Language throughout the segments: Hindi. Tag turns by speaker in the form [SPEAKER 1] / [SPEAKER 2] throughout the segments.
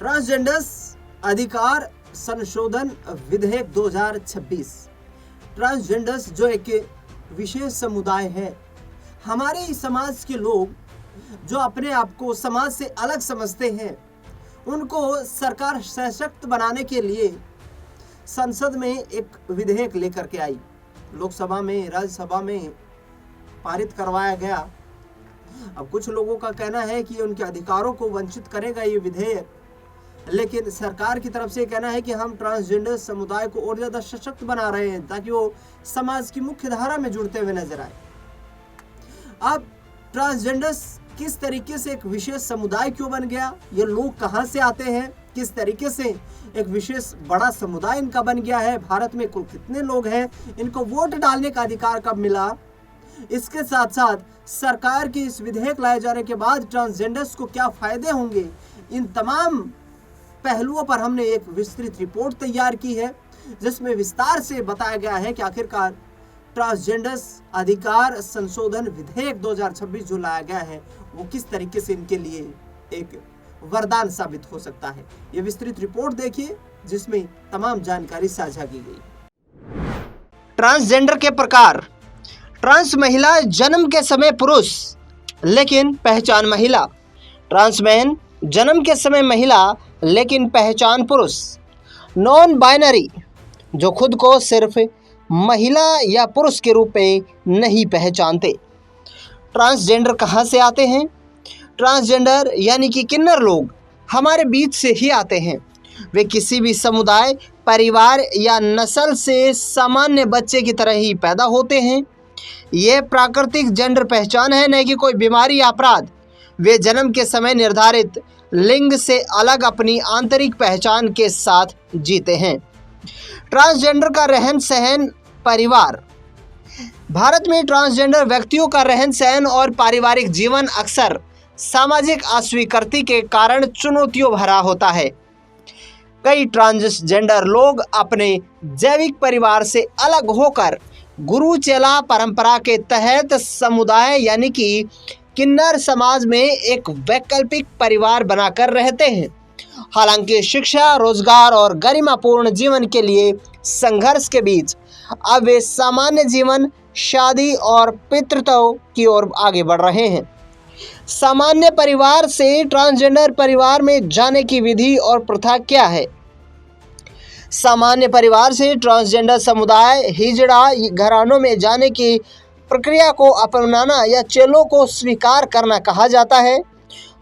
[SPEAKER 1] ट्रांसजेंडर्स अधिकार संशोधन विधेयक 2026। ट्रांसजेंडर्स जो एक विशेष समुदाय है, हमारे समाज के लोग जो अपने आप को समाज से अलग समझते हैं, उनको सरकार सशक्त बनाने के लिए संसद में एक विधेयक लेकर के आई, लोकसभा में, राज्यसभा में पारित करवाया गया। अब कुछ लोगों का कहना है कि उनके अधिकारों को वंचित करेगा ये विधेयक, लेकिन सरकार की तरफ से कहना है कि हम ट्रांसजेंडर समुदाय को और ज़्यादा सशक्त बना रहे हैं ताकि वो समाज की मुख्य धारा में जुड़ते हुए नजर आए। अब ट्रांसजेंडर्स किस तरीके से एक विशेष समुदाय क्यों बन गया, ये लोग कहाँ से आते हैं, किस तरीके से एक विशेष बड़ा समुदाय इनका बन गया है, भारत में कुल कितने लोग हैं, इनको वोट डालने का अधिकार कब मिला, इसके साथ साथ सरकार की इस विधेयक लाए जाने के बाद ट्रांसजेंडर्स को क्या फायदे होंगे, इन तमाम पहलुओं पर हमने एक विस्तृत रिपोर्ट तैयार की है, जिसमें विस्तार से बताया गया है कि आखिरकार ट्रांसजेंडर्स अधिकार संशोधन विधेयक 2026 जो लाया गया है वो किस तरीके से इनके लिए एक वरदान साबित हो सकता है। ये विस्तृत रिपोर्ट देखिए जिसमें तमाम जानकारी साझा की गई।
[SPEAKER 2] ट्रांसजेंडर के प्रकार। ट्रांस महिला जन्म के समय पुरुष लेकिन पहचान महिला। ट्रांसमैन जन्म के समय महिला लेकिन पहचान पुरुष। नॉन बाइनरी जो खुद को सिर्फ महिला या पुरुष के रूप में नहीं पहचानते। ट्रांसजेंडर कहाँ से आते हैं? ट्रांसजेंडर यानी कि किन्नर लोग हमारे बीच से ही आते हैं। वे किसी भी समुदाय, परिवार या नस्ल से सामान्य बच्चे की तरह ही पैदा होते हैं। ये प्राकृतिक जेंडर पहचान है, न कि कोई बीमारी या अपराध। वे जन्म के समय निर्धारित लिंग से अलग अपनी आंतरिक पहचान के साथ जीते हैं। ट्रांसजेंडर का रहन सहन। परिवार। भारत में ट्रांसजेंडर व्यक्तियों का रहन सहन और पारिवारिक जीवन अक्सर सामाजिक अस्वीकृति के कारण चुनौतियों भरा होता है। कई ट्रांसजेंडर लोग अपने जैविक परिवार से अलग होकर गुरु चेला परंपरा के तहत समुदाय यानी कि किन्नर समाज में एक वैकल्पिक परिवार बनाकर रहते हैं। हालांकि शिक्षा, रोजगार और गरिमापूर्ण जीवन के लिए संघर्ष के बीच अब वे सामान्य जीवन, शादी और पितृत्व की ओर आगे बढ़ रहे हैं। सामान्य परिवार से ट्रांसजेंडर परिवार में जाने की विधि और प्रथा क्या है? सामान्य परिवार से ट्रांसजेंडर समुदाय हिजड़ा घरानों में जाने की प्रक्रिया को अपनाना या चेलों को स्वीकार करना कहा जाता है,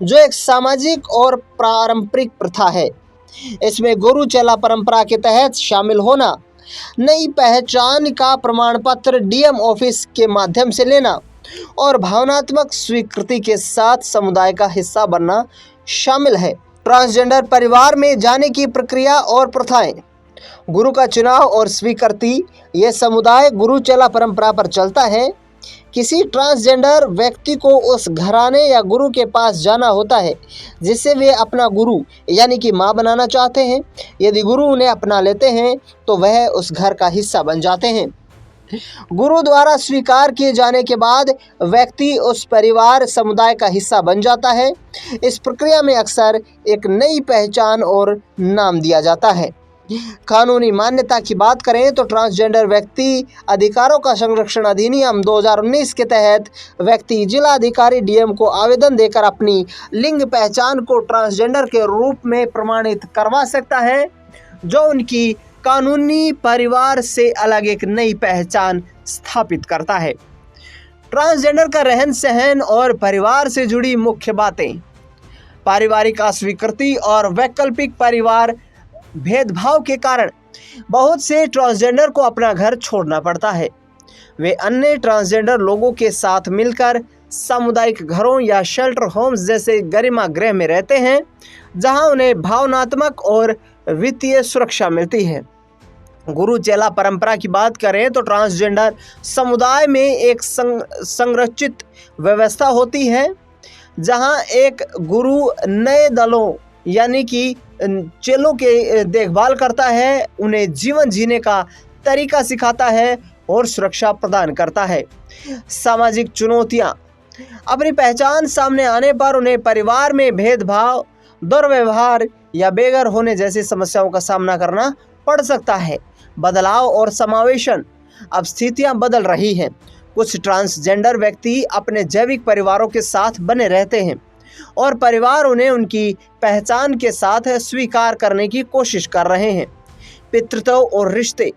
[SPEAKER 2] जो एक सामाजिक और पारंपरिक प्रथा है। इसमें गुरु चेला परंपरा के तहत शामिल होना, नई पहचान का प्रमाण पत्र डीएम ऑफिस के माध्यम से लेना और भावनात्मक स्वीकृति के साथ समुदाय का हिस्सा बनना शामिल है। ट्रांसजेंडर परिवार में जाने की प्रक्रिया और प्रथाएं। गुरु का चुनाव और स्वीकृति। यह समुदाय गुरु चेला परंपरा पर चलता है। किसी ट्रांसजेंडर व्यक्ति को उस घराने या गुरु के पास जाना होता है जिसे वे अपना गुरु यानी कि माँ बनाना चाहते हैं। यदि गुरु उन्हें अपना लेते हैं तो वह उस घर का हिस्सा बन जाते हैं। गुरु द्वारा स्वीकार किए जाने के बाद व्यक्ति उस परिवार समुदाय का हिस्सा बन जाता है। इस प्रक्रिया में अक्सर एक नई पहचान और नाम दिया जाता है। कानूनी मान्यता की बात करें तो ट्रांसजेंडर व्यक्ति अधिकारों का संरक्षण अधिनियम 2019 के तहत व्यक्ति जिला अधिकारी डीएम को आवेदन देकर अपनी लिंग पहचान को ट्रांसजेंडर के रूप में प्रमाणित करवा सकता है, जो उनकी कानूनी परिवार से अलग एक नई पहचान स्थापित करता है। ट्रांसजेंडर का रहन सहन और परिवार से जुड़ी मुख्य बातें। पारिवारिक अस्वीकृति और वैकल्पिक परिवार भेदभाव के कारण बहुत से ट्रांसजेंडर को अपना घर छोड़ना पड़ता है। वे अन्य ट्रांसजेंडर लोगों के साथ मिलकर सामुदायिक घरों या शेल्टर होम्स जैसे गरिमा गृह में रहते हैं, जहां उन्हें भावनात्मक और वित्तीय सुरक्षा मिलती है। गुरु चेला परंपरा की बात करें तो ट्रांसजेंडर समुदाय में एक संरचित व्यवस्था होती है, जहां एक गुरु नए दलों यानी कि चेलों के देखभाल करता है, उन्हें जीवन जीने का तरीका सिखाता है और सुरक्षा प्रदान करता है। सामाजिक चुनौतियां। अपनी पहचान सामने आने पर उन्हें परिवार में भेदभाव, दुर्व्यवहार या बेघर होने जैसी समस्याओं का सामना करना पड़ सकता है। बदलाव और समावेशन। अब स्थितियां बदल रही हैं। कुछ ट्रांसजेंडर व्यक्ति अपने जैविक परिवारों के साथ बने रहते हैं और परिवार उन्हें उनकी पहचान के साथ स्वीकार करने की कोशिश कर रहे हैं। पितृत्व और रिश्ते।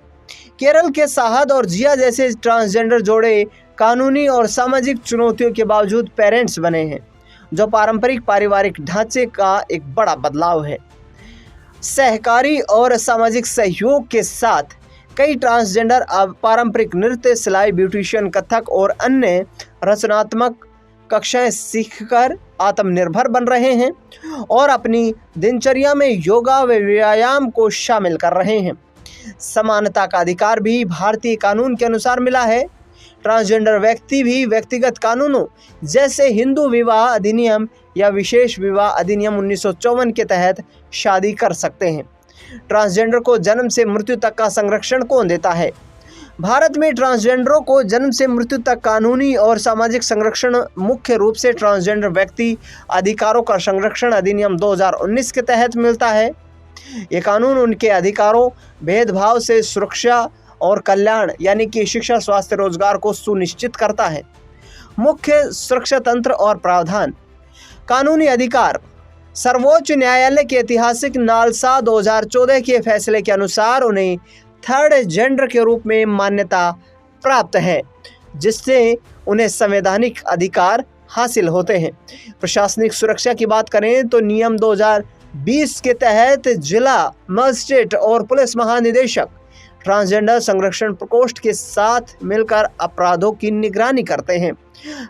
[SPEAKER 2] केरल के साहद और जिया जैसे ट्रांसजेंडर जोड़े कानूनी और सामाजिक चुनौतियों के बावजूद पेरेंट्स बने हैं, जो पारंपरिक पारिवारिक ढांचे का एक बड़ा बदलाव है। सहकारी और सामाजिक सहयोग के साथ कई ट्रांसजेंडर अब पारंपरिक नृत्य, सिलाई, ब्यूटिशियन, कथक और अन्य रचनात्मक कक्षाएं सीखकर आत्मनिर्भर बन रहे हैं और अपनी दिनचर्या में योगा व व्यायाम को शामिल कर रहे हैं। समानता का अधिकार भी भारतीय कानून के अनुसार मिला है। ट्रांसजेंडर व्यक्ति भी व्यक्तिगत कानूनों जैसे हिंदू विवाह अधिनियम या विशेष विवाह अधिनियम 1954 के तहत शादी कर सकते हैं। ट्रांसजेंडर को जन्म से मृत्यु तक का संरक्षण कौन देता है? भारत में ट्रांसजेंडरों को जन्म से मृत्यु तक कानूनी और सामाजिक संरक्षण मुख्य रूप से ट्रांसजेंडर व्यक्ति अधिकारों का संरक्षण अधिनियम 2019 के तहत मिलता है। ये कानून उनके अधिकारों, भेदभाव से सुरक्षा और कल्याण यानी कि शिक्षा, स्वास्थ्य, रोजगार को सुनिश्चित करता है। मुख्य सुरक्षा तंत्र और प्रावधान। कानूनी अधिकार। सर्वोच्च न्यायालय के ऐतिहासिक नालसा 2014 के फैसले के अनुसार उन्हें थर्ड जेंडर के रूप में मान्यता प्राप्त है, जिससे उन्हें संवैधानिक अधिकार हासिल होते हैं। प्रशासनिक सुरक्षा की बात करें तो नियम 2020 के तहत जिला मजिस्ट्रेट और पुलिस महानिदेशक ट्रांसजेंडर संरक्षण प्रकोष्ठ के साथ मिलकर अपराधों की निगरानी करते हैं।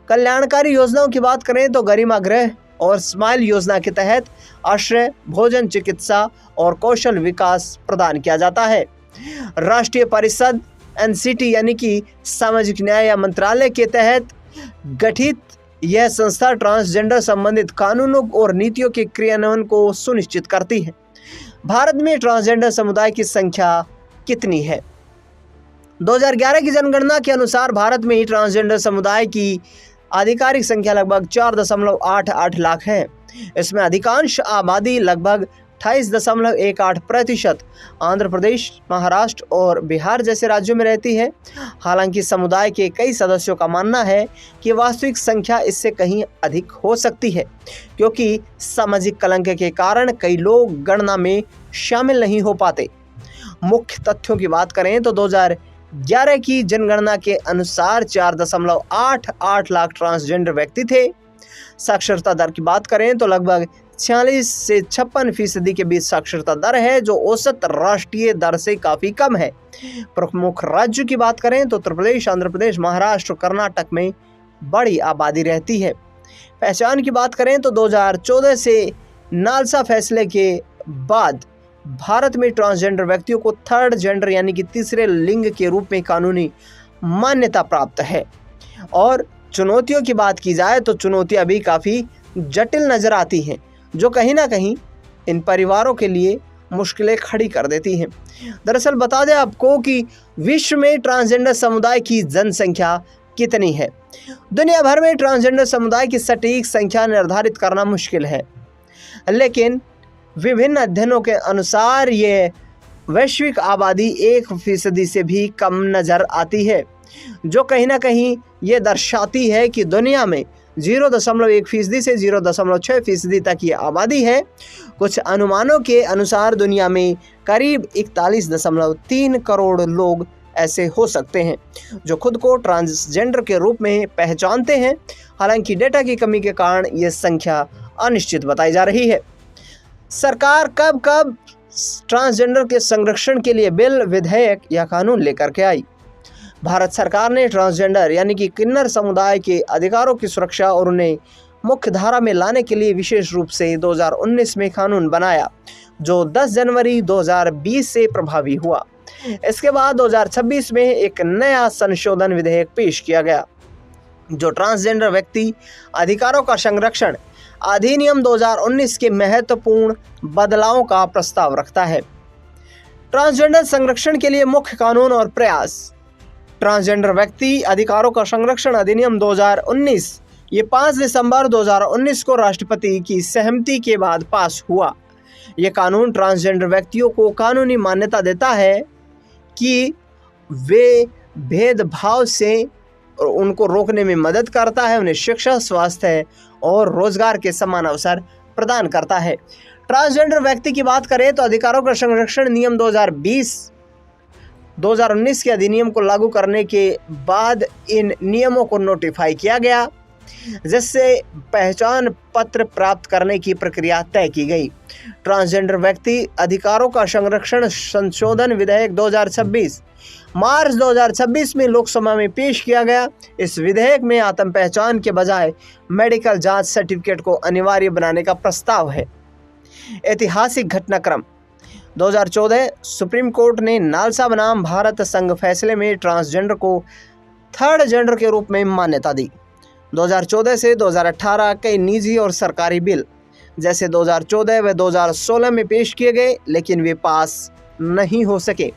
[SPEAKER 2] कल्याणकारी योजनाओं की बात करें तो गरिमा गृह और स्माइल योजना के तहत आश्रय, भोजन, चिकित्सा और कौशल विकास प्रदान किया जाता है। राष्ट्रीय परिषद एनसीटी यानी कि सामाजिक न्याय या मंत्रालय के तहत गठित यह संस्था ट्रांसजेंडर संबंधित कानूनों और नीतियों के क्रियान्वयन को सुनिश्चित करती है। भारत में ट्रांसजेंडर समुदाय की संख्या कितनी है? 2011 की जनगणना के अनुसार भारत में ही ट्रांसजेंडर समुदाय की आधिकारिक संख्या लगभग 4.88 लाख है। इसमें अधिकांश आबादी लगभग 28.18% आंध्र प्रदेश, महाराष्ट्र और बिहार जैसे राज्यों में रहती है। हालांकि समुदाय के कई सदस्यों का मानना है कि वास्तविक संख्या इससे कहीं अधिक हो सकती है, क्योंकि सामाजिक कलंक के कारण कई लोग गणना में शामिल नहीं हो पाते। मुख्य तथ्यों की बात करें तो 2011 की जनगणना के अनुसार 4.88 लाख ट्रांसजेंडर व्यक्ति थे। साक्षरता दर की बात करें तो लगभग 46 से 56% के बीच साक्षरता दर है, जो औसत राष्ट्रीय दर से काफ़ी कम है। प्रमुख राज्यों की बात करें तो उत्तर प्रदेश, आंध्र प्रदेश, महाराष्ट्र, कर्नाटक में बड़ी आबादी रहती है। पहचान की बात करें तो 2014 से नालसा फैसले के बाद भारत में ट्रांसजेंडर व्यक्तियों को थर्ड जेंडर यानी कि तीसरे लिंग के रूप में कानूनी मान्यता प्राप्त है। और चुनौतियों की बात की जाए तो चुनौतियां भी काफ़ी जटिल नज़र आती हैं, जो कहीं ना कहीं इन परिवारों के लिए मुश्किलें खड़ी कर देती हैं। दरअसल बता दें आपको कि विश्व में ट्रांसजेंडर समुदाय की जनसंख्या कितनी है। दुनिया भर में ट्रांसजेंडर समुदाय की सटीक संख्या निर्धारित करना मुश्किल है, लेकिन विभिन्न अध्ययनों के अनुसार ये वैश्विक आबादी 1% से भी कम नज़र आती है, जो कहीं ना कहीं ये दर्शाती है कि दुनिया में 0.1% से 0.6% तक ये आबादी है। कुछ अनुमानों के अनुसार दुनिया में करीब 41.3 करोड़ लोग ऐसे हो सकते हैं जो खुद को ट्रांसजेंडर के रूप में पहचानते हैं। हालांकि डेटा की कमी के कारण ये संख्या अनिश्चित बताई जा रही है। सरकार कब कब ट्रांसजेंडर के संरक्षण के लिए बिल, विधेयक या कानून लेकर के आई? भारत सरकार ने ट्रांसजेंडर यानी कि किन्नर समुदाय के अधिकारों की सुरक्षा और उन्हें मुख्य धारा में लाने के लिए विशेष रूप से 2019 में कानून बनाया, जो 10 जनवरी 2020 से प्रभावी हुआ। इसके बाद 2026 में एक नया संशोधन विधेयक पेश किया गया, जो ट्रांसजेंडर व्यक्ति अधिकारों का संरक्षण अधिनियम 2019 के महत्वपूर्ण बदलावों का प्रस्ताव रखता है। ट्रांसजेंडर संरक्षण के लिए मुख्य कानून और प्रयास। ट्रांसजेंडर व्यक्ति अधिकारों का संरक्षण अधिनियम 2019 ये 5 दिसंबर 2019 को राष्ट्रपति की सहमति के बाद पास हुआ। ये कानून ट्रांसजेंडर व्यक्तियों को कानूनी मान्यता देता है कि वे भेदभाव से उनको रोकने में मदद करता है, उन्हें शिक्षा, स्वास्थ्य और रोजगार के समान अवसर प्रदान करता है। ट्रांसजेंडर व्यक्ति की बात करें तो अधिकारों का संरक्षण नियम 2019 के अधिनियम को लागू करने के बाद इन नियमों को नोटिफाई किया गया, जिससे पहचान पत्र प्राप्त करने की प्रक्रिया तय की गई। ट्रांसजेंडर व्यक्ति अधिकारों का संरक्षण संशोधन विधेयक 2026 मार्च 2026 में लोकसभा में पेश किया गया। इस विधेयक में आत्म पहचान के बजाय मेडिकल जांच सर्टिफिकेट को अनिवार्य बनाने का प्रस्ताव है। ऐतिहासिक घटनाक्रम 2014 सुप्रीम कोर्ट ने नालसा बनाम भारत संघ फैसले में ट्रांसजेंडर को थर्ड जेंडर के रूप में मान्यता दी। 2014 से 2018 कई निजी और सरकारी बिल जैसे 2014 व 2016 में पेश किए गए, लेकिन वे पास नहीं हो सके।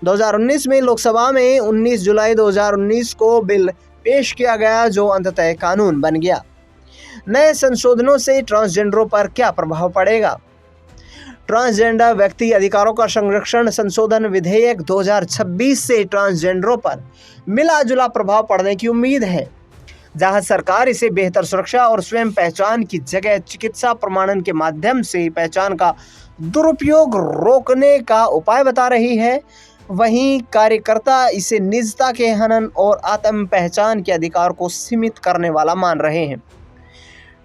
[SPEAKER 2] 2019 में लोकसभा में 19 जुलाई 2019 को बिल पेश किया गया, जो अंततः कानून बन गया। नए संशोधनों से ट्रांसजेंडरों पर क्या प्रभाव पड़ेगा? ट्रांसजेंडर व्यक्ति अधिकारों का संरक्षण संशोधन विधेयक 2026 से ट्रांसजेंडरों पर मिला जुला प्रभाव पड़ने की उम्मीद है। जहां सरकार इसे बेहतर सुरक्षा और स्वयं पहचान की जगह चिकित्सा प्रमाणन के माध्यम से पहचान का दुरुपयोग रोकने का उपाय बता रही है, वहीं कार्यकर्ता इसे निजता के हनन और आत्म पहचान के अधिकार को सीमित करने वाला मान रहे हैं।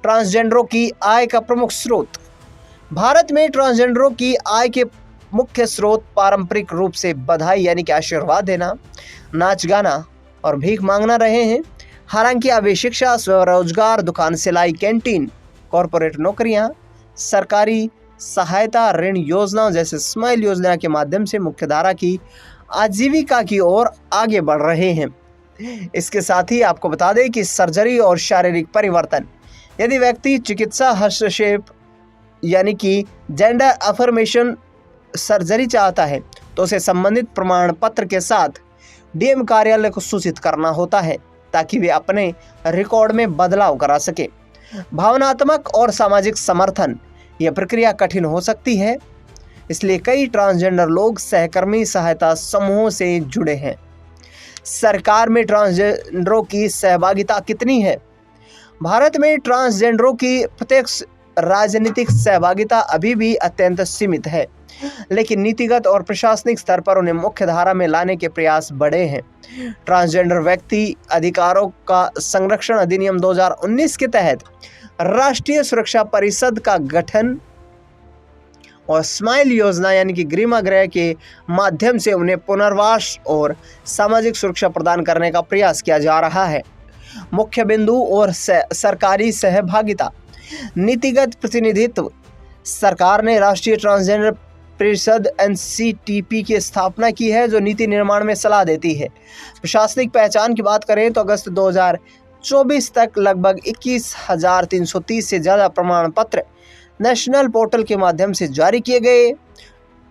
[SPEAKER 2] ट्रांसजेंडरों की आय का प्रमुख स्रोत। भारत में ट्रांसजेंडरों की आय के मुख्य स्रोत पारंपरिक रूप से बधाई यानी कि आशीर्वाद देना, नाच गाना और भीख मांगना रहे हैं। हालांकि अब वे शिक्षा, स्वरोजगार, दुकान, सिलाई, कैंटीन, कॉरपोरेट नौकरियां, सरकारी सहायता, ऋण योजनाओं जैसे स्माइल योजना के माध्यम से मुख्यधारा की आजीविका की ओर आगे बढ़ रहे हैं। इसके साथ ही आपको बता दें कि सर्जरी और शारीरिक परिवर्तन, यदि व्यक्ति चिकित्सा हस्तक्षेप यानी कि जेंडर अफर्मेशन सर्जरी चाहता है तो उसे संबंधित प्रमाण पत्र के साथ डीएम कार्यालय को सूचित करना होता है, ताकि वे अपने रिकॉर्ड में बदलाव करा सके। भावनात्मक और सामाजिक समर्थन, यह प्रक्रिया कठिन हो सकती है, इसलिए कई ट्रांसजेंडर लोग सहकर्मी सहायता समूहों से जुड़े हैं। सरकार में ट्रांसजेंडरों की सहभागिता कितनी है? भारत में ट्रांसजेंडरों की प्रत्यक्ष राजनीतिक सहभागिता अभी भी अत्यंत सीमित है, लेकिन नीतिगत और प्रशासनिक स्तर पर उन्हें मुख्य धारा में लाने के प्रयास बढ़े हैं। ट्रांसजेंडर व्यक्ति अधिकारों का संरक्षण अधिनियम 2019 के तहत राष्ट्रीय सुरक्षा परिषद का गठन और स्माइल योजना यानी कि गृह के माध्यम से उन्हें पुनर्वास और सामाजिक सुरक्षा प्रदान करने का प्रयास किया जा रहा है। मुख्य बिंदु और सरकारी सहभागिता। नीतिगत प्रतिनिधित्व। सरकार ने राष्ट्रीय ट्रांसजेंडर परिषद NCTP की स्थापना की है, जो नीति निर्माण में सलाह देती है। प्रशासनिक पहचान की बात करें तो अगस्त 2024 तक लगभग 21,330 से ज़्यादा प्रमाण पत्र नेशनल पोर्टल के माध्यम से जारी किए गए,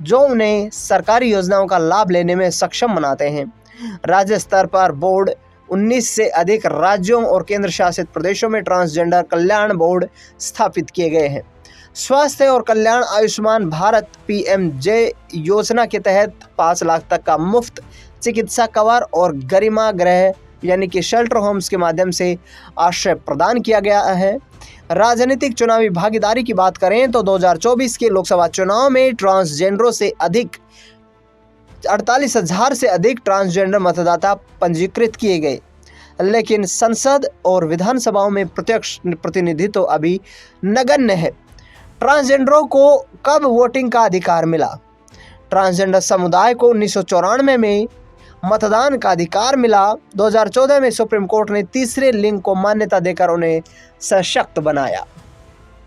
[SPEAKER 2] जो उन्हें सरकारी योजनाओं का लाभ लेने में सक्षम बनाते हैं। राज्य स्तर पर बोर्ड 19 से अधिक राज्यों और केंद्र शासित प्रदेशों में ट्रांसजेंडर कल्याण बोर्ड स्थापित किए गए हैं। स्वास्थ्य और कल्याण। आयुष्मान भारत PMJ योजना के तहत 5 लाख तक का मुफ्त चिकित्सा कवर और गरिमा गृह यानी कि शेल्टर होम्स के माध्यम से आश्रय प्रदान किया गया है। राजनीतिक चुनावी भागीदारी की बात करें तो 2024 के लोकसभा चुनाव में ट्रांसजेंडरों से अधिक 48,000 से अधिक ट्रांसजेंडर मतदाता पंजीकृत किए गए, लेकिन संसद और विधानसभाओं में प्रत्यक्ष प्रतिनिधित्व अभी नगण्य है। ट्रांसजेंडरों को कब वोटिंग का अधिकार मिला? ट्रांसजेंडर समुदाय को 1994 में मतदान का अधिकार मिला। 2014 में सुप्रीम कोर्ट ने तीसरे लिंग को मान्यता देकर उन्हें सशक्त बनाया।